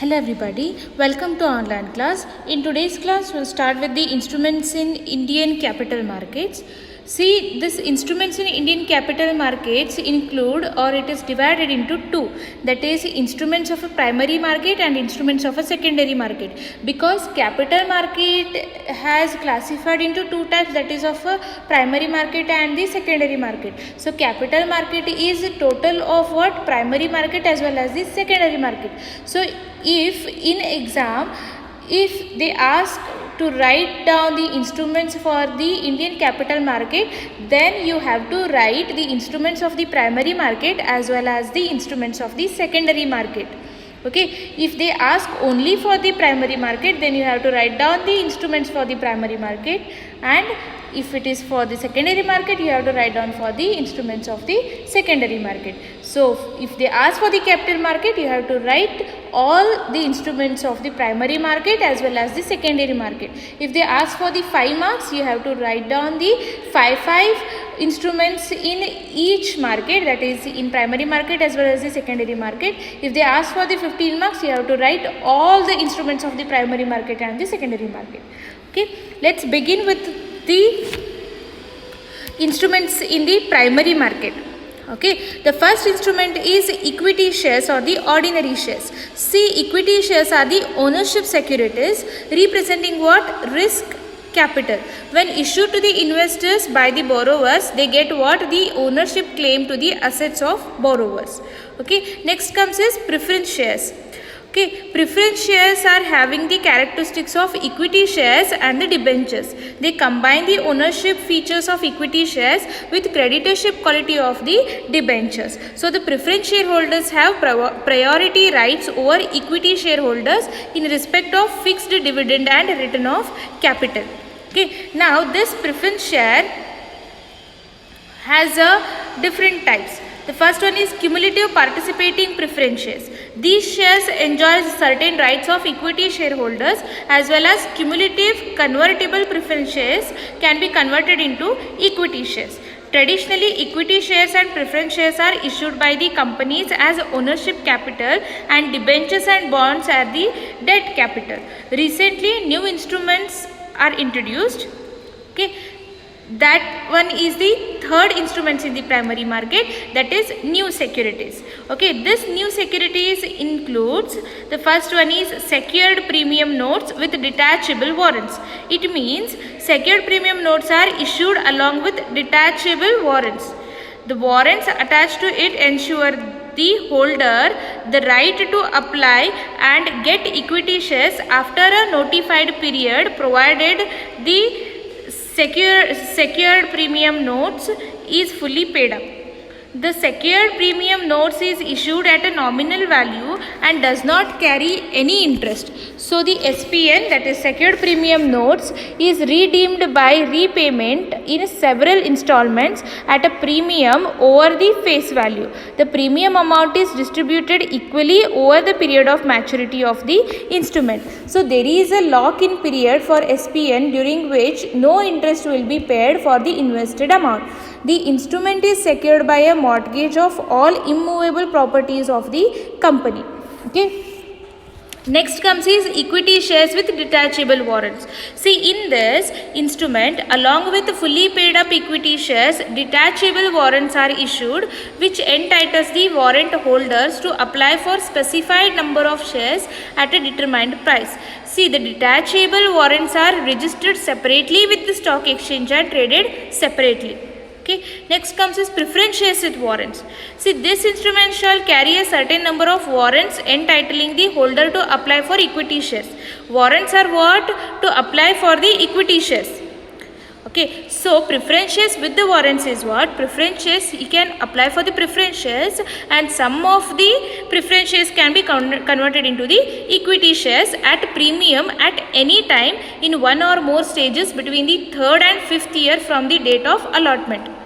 Hello everybody, welcome to online class. In today's class, we'll start with the instruments in Indian capital markets. See, this instruments in Indian capital markets include, or it is divided into two, that is instruments of a primary market and instruments of a secondary market. Because capital market has classified into two types, that is of a primary market and the secondary market. So capital market is a total of what? Primary market as well as the secondary market. So if in exam, if they ask to write down the instruments for the Indian capital market, then you have to write the instruments of the primary market as well as the instruments of the secondary market. Okay, if they ask only for the primary market, then you have to write down the instruments for the primary market, and if it is for the secondary market, you have to write down for the instruments of the secondary market. So if they ask for the capital market, you have to write all the instruments of the primary market as well as the secondary market. If they ask for the 5 marks, you have to write down the 5 instruments in each market, that is in primary market as well as the secondary market. If they ask for the 15 marks, you have to write all the instruments of the primary market and the secondary market. Okay, let's begin with the instruments in the primary market. Okay, the first instrument is equity shares or the ordinary shares. See, equity shares are the ownership securities representing what? Risk capital. When issued to the investors by the borrowers, they get what? The ownership claim to the assets of borrowers. Okay, next comes is preference shares. Okay, preference shares are having the characteristics of equity shares and the debentures. They combine the ownership features of equity shares with creditorship quality of the debentures. So the preference shareholders have priority rights over equity shareholders in respect of fixed dividend and return of capital. Okay, now this preference share has different types. The first one is cumulative participating preference shares. These shares enjoy certain rights of equity shareholders as well as cumulative convertible preference shares can be converted into equity shares. Traditionally, equity shares and preference shares are issued by the companies as ownership capital and debentures and bonds are the debt capital. Recently, new instruments are introduced. Okay. That one is the third instruments in the primary market, that is new securities. Okay, this new securities includes, the first one is secured premium notes with detachable warrants. It means secured premium notes are issued along with detachable warrants. The warrants attached to it ensure the holder the right to apply and get equity shares after a notified period, provided the secured premium notes is fully paid up. The secured premium notes is issued at a nominal value and does not carry any interest. So the SPN, that is secured premium notes, is redeemed by repayment in several installments at a premium over the face value. The premium amount is distributed equally over the period of maturity of the instrument. So there is a lock-in period for SPN during which no interest will be paid for the invested amount. The instrument is secured by a mortgage of all immovable properties of the company. Okay. Next comes is equity shares with detachable warrants. See, in this instrument, along with fully paid up equity shares, detachable warrants are issued which entitles the warrant holders to apply for specified number of shares at a determined price. See, the detachable warrants are registered separately with the stock exchange and traded separately. Okay. Next comes is preference shares with warrants. See, this instrument shall carry a certain number of warrants entitling the holder to apply for equity shares. Warrants are what? To apply for the equity shares. Okay, so preference shares with the warrants is what? Preference shares, he can apply for the preference shares and some of the preference shares can be converted into the equity shares at premium at any time in one or more stages between the 3rd and 5th year from the date of allotment.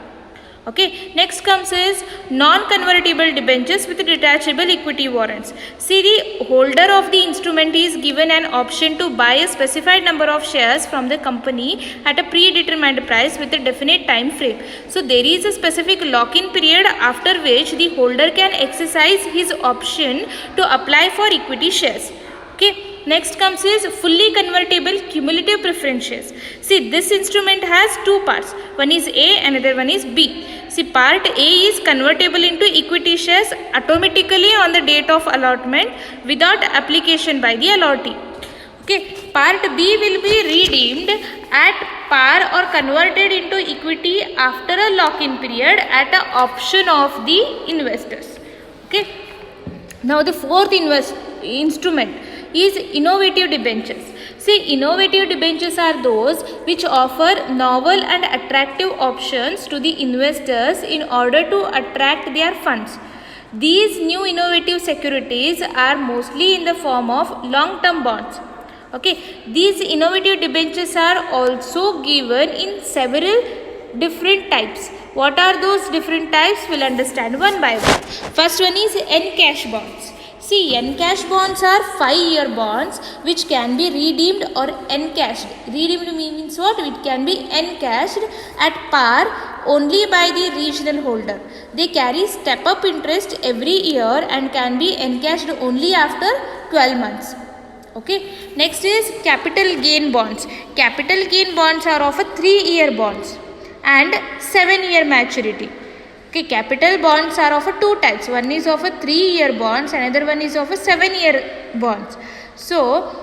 Okay, next comes is non-convertible debentures with detachable equity warrants. See, the holder of the instrument is given an option to buy a specified number of shares from the company at a predetermined price with a definite time frame. So there is a specific lock-in period after which the holder can exercise his option to apply for equity shares. Okay, next comes is fully convertible cumulative preference shares. See, this instrument has two parts. One is A, another one is B. See, part A is convertible into equity shares automatically on the date of allotment without application by the allottee. Okay, part B will be redeemed at par or converted into equity after a lock-in period at the option of the investors. Okay, now the fourth instrument is innovative debentures. See, innovative debentures are those which offer novel and attractive options to the investors in order to attract their funds. These new innovative securities are mostly in the form of long-term bonds. Okay, these innovative debentures are also given in several different types. What are those different types? We'll understand one by one. First one is Encash bonds. See, Encash bonds are 5-year bonds which can be redeemed or encashed. Redeemed means what? It can be encashed at par only by the regional holder. They carry step-up interest every year and can be encashed only after 12 months. Okay, next is capital gain bonds. Capital gain bonds are of a 3-year bonds and 7-year maturity. Okay, capital bonds are of a two types. One is of a 3-year bonds, another one is of a 7-year bonds. So,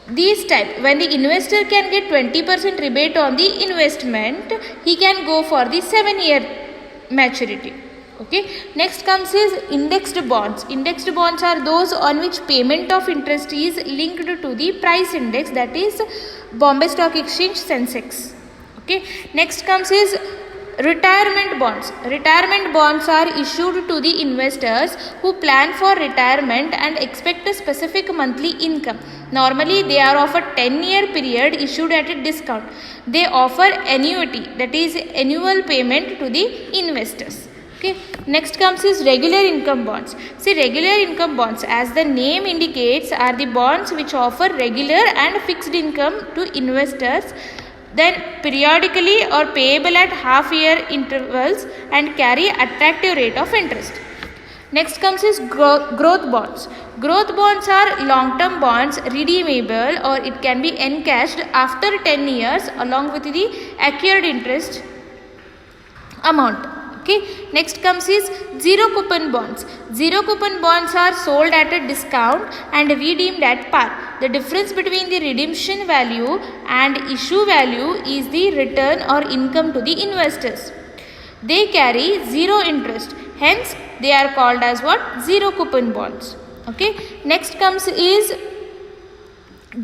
these type, when the investor can get 20% rebate on the investment, he can go for the 7-year maturity. Okay, next comes is indexed bonds. Indexed bonds are those on which payment of interest is linked to the price index, that is Bombay Stock Exchange Sensex. Okay, next comes is retirement bonds. Retirement bonds are issued to the investors who plan for retirement and expect a specific monthly income. Normally they are of a 10-year period, issued at a discount. They offer annuity, that is annual payment to the investors. Okay, next comes is regular income bonds. See, regular income bonds, as the name indicates, are the bonds which offer regular and fixed income to investors, then periodically or payable at half-year intervals and carry attractive rate of interest. Next comes is growth bonds. Growth bonds are long-term bonds redeemable or it can be encashed after 10 years along with the accrued interest amount. Okay, next comes is zero coupon bonds. Zero coupon bonds are sold at a discount and redeemed at par. The difference between the redemption value and issue value is the return or income to the investors. They carry zero interest, hence they are called as what? Zero coupon bonds. Okay, next comes is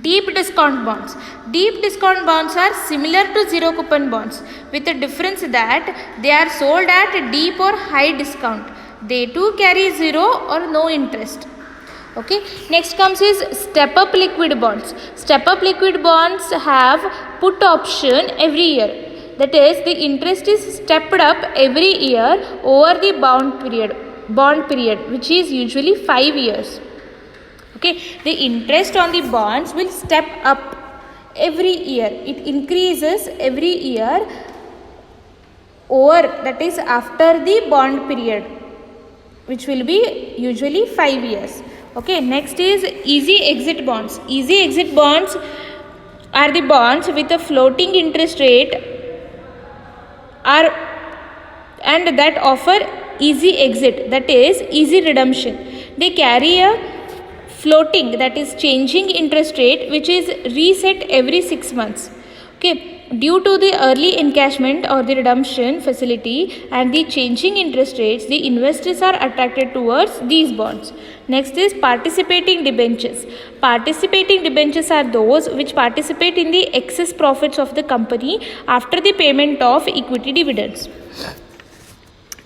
deep discount bonds. Deep discount bonds are similar to zero coupon bonds with the difference that they are sold at deep or high discount. They too carry zero or no interest. Okay, next comes is step up liquid bonds. Step up liquid bonds have put option every year. That is, the interest is stepped up every year over the bond period which is usually 5 years. Okay, the interest on the bonds will step up every year. It increases every year over, that is after the bond period, which will be usually 5 years. Okay, next is easy exit bonds. Easy exit bonds are the bonds with a floating interest rate and that offer easy exit, that is easy redemption. They carry a floating, that is changing interest rate, which is reset every 6 months. Okay, due to the early encashment or the redemption facility and the changing interest rates, the investors are attracted towards these bonds. Next is participating debentures. Participating debentures are those which participate in the excess profits of the company after the payment of equity dividends.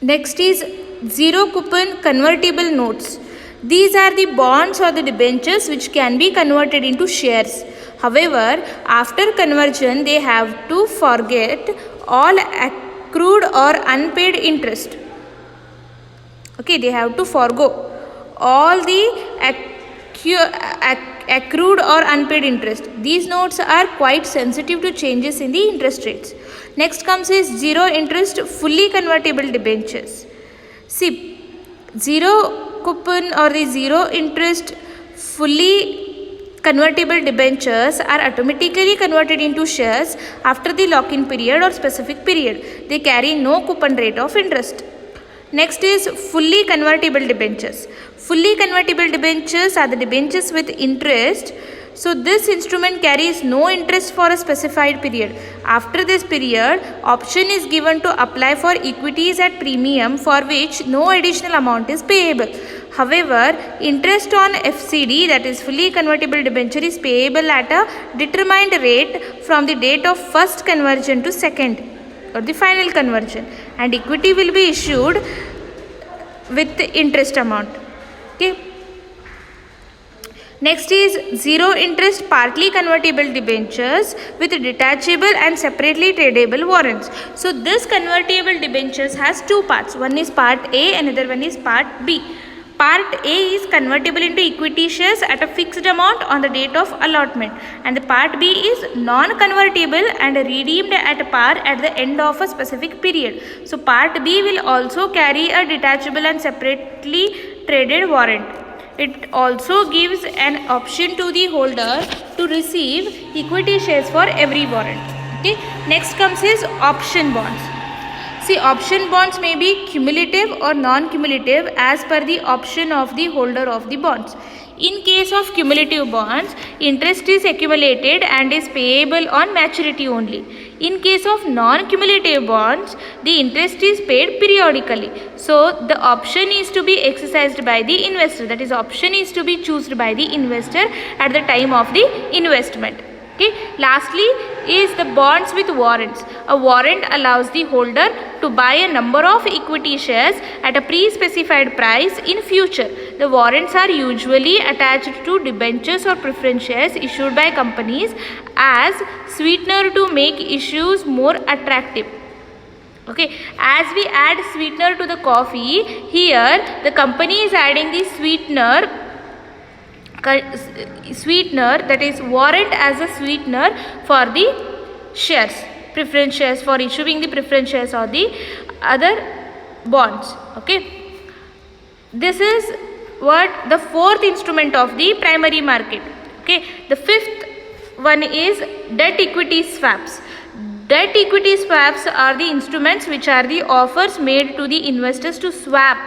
Next is zero coupon convertible notes. These are the bonds or the debentures which can be converted into shares. However, after conversion, they have to forget all accrued or unpaid interest. Okay, they have to forgo all the accrued or unpaid interest. These notes are quite sensitive to changes in the interest rates. Next comes is zero interest fully convertible debentures. See, zero coupon or the zero interest fully convertible debentures are automatically converted into shares after the lock-in period or specific period. They carry no coupon rate of interest. Next is fully convertible debentures. Fully convertible debentures are the debentures with interest. So this instrument carries no interest for a specified period. After this period, option is given to apply for equities at premium for which no additional amount is payable. However, interest on FCD, that is fully convertible debenture, is payable at a determined rate from the date of first conversion to second or the final conversion, and equity will be issued with the interest amount. Okay. Next is zero interest partly convertible debentures with detachable and separately tradable warrants. So this convertible debentures has two parts. One is part A and another one is part B. Part A is convertible into equity shares at a fixed amount on the date of allotment, and the part B is non-convertible and redeemed at par at the end of a specific period. So part B will also carry a detachable and separately traded warrant. It also gives an option to the holder to receive equity shares for every warrant. Okay. Next comes is option bonds. See, option bonds may be cumulative or non-cumulative as per the option of the holder of the bonds. In case of cumulative bonds, interest is accumulated and is payable on maturity only. In case of non-cumulative bonds, the interest is paid periodically. So, the option is to be exercised by the investor. That is, option is to be chosen by the investor at the time of the investment. Okay. Lastly is the bonds with warrants. A warrant allows the holder to buy a number of equity shares at a pre-specified price in future. The warrants are usually attached to debentures or preference shares issued by companies as sweetener to make issues more attractive. Okay, as we add sweetener to the coffee, here the company is adding the sweetener, that is warrant as a sweetener for the shares, preference shares, for issuing the preference shares or the other bonds. Okay, this is what the fourth instrument of the primary market. Okay, the fifth one is debt equity swaps. Debt equity swaps are the instruments which are the offers made to the investors to swap,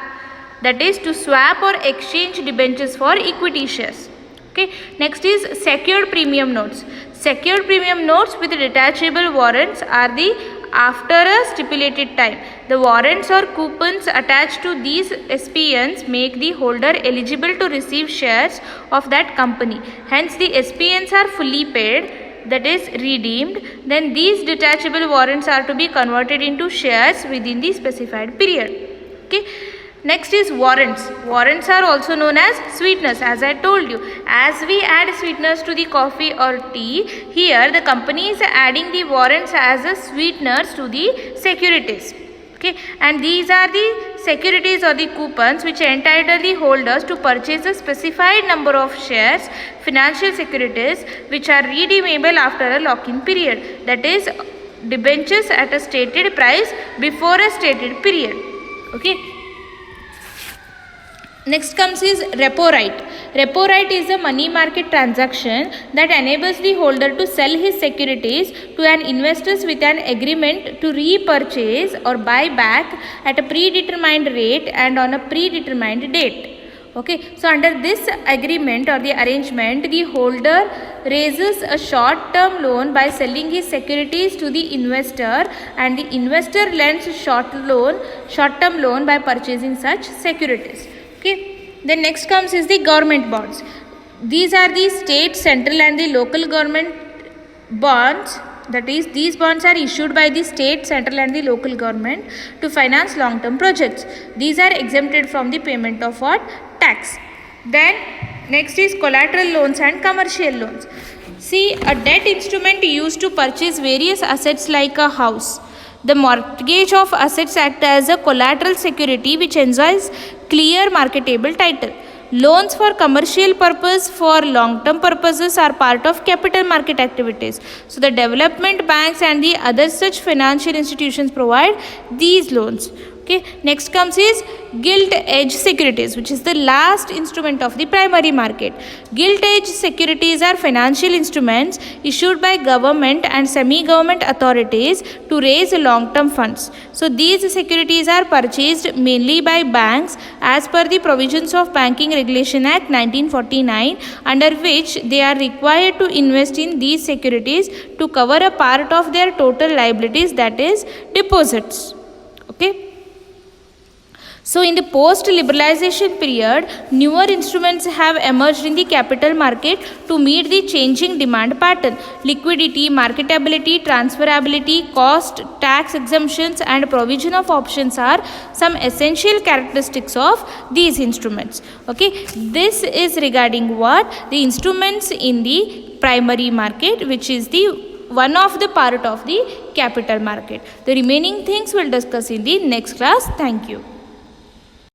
that is to swap or exchange debentures for equity shares. Okay. Next is secured premium notes. Secured premium notes with detachable warrants are the after a stipulated time. The warrants or coupons attached to these SPNs make the holder eligible to receive shares of that company. Hence, the SPNs are fully paid, that is redeemed. Then these detachable warrants are to be converted into shares within the specified period. Okay. Next is warrants. Warrants are also known as sweeteners, as I told you. As we add sweeteners to the coffee or tea, here the company is adding the warrants as a sweeteners to the securities. Okay, and these are the securities or the coupons which entitle the holders to purchase a specified number of shares, financial securities, which are redeemable after a lock-in period. That is, debentures at a stated price before a stated period. Okay. Next comes is repo right. Repo right is a money market transaction that enables the holder to sell his securities to an investors with an agreement to repurchase or buy back at a predetermined rate and on a predetermined date. Okay, so under this agreement or the arrangement, the holder raises a short-term loan by selling his securities to the investor, and the investor lends short-term loan by purchasing such securities. Okay. Then next comes is the government bonds. These are the state, central and the local government bonds. That is, these bonds are issued by the state, central and the local government to finance long-term projects. These are exempted from the payment of what? Tax. Then next is collateral loans and commercial loans. See, a debt instrument used to purchase various assets like a house. The mortgage of assets act as a collateral security which enjoys clear marketable title. Loans for commercial purpose for long-term purposes are part of capital market activities. So, the development banks and the other such financial institutions provide these loans. Okay, next comes is gilt edge securities, which is the last instrument of the primary market. Gilt edge securities are financial instruments issued by government and semi-government authorities to raise long-term funds. So these securities are purchased mainly by banks as per the provisions of Banking Regulation Act 1949, under which they are required to invest in these securities to cover a part of their total liabilities, that is deposits. Okay. So in the post-liberalization period, newer instruments have emerged in the capital market to meet the changing demand pattern. Liquidity, marketability, transferability, cost, tax exemptions and provision of options are some essential characteristics of these instruments. Okay, this is regarding what? The instruments in the primary market, which is the one of the part of the capital market. The remaining things we'll discuss in the next class. Thank you.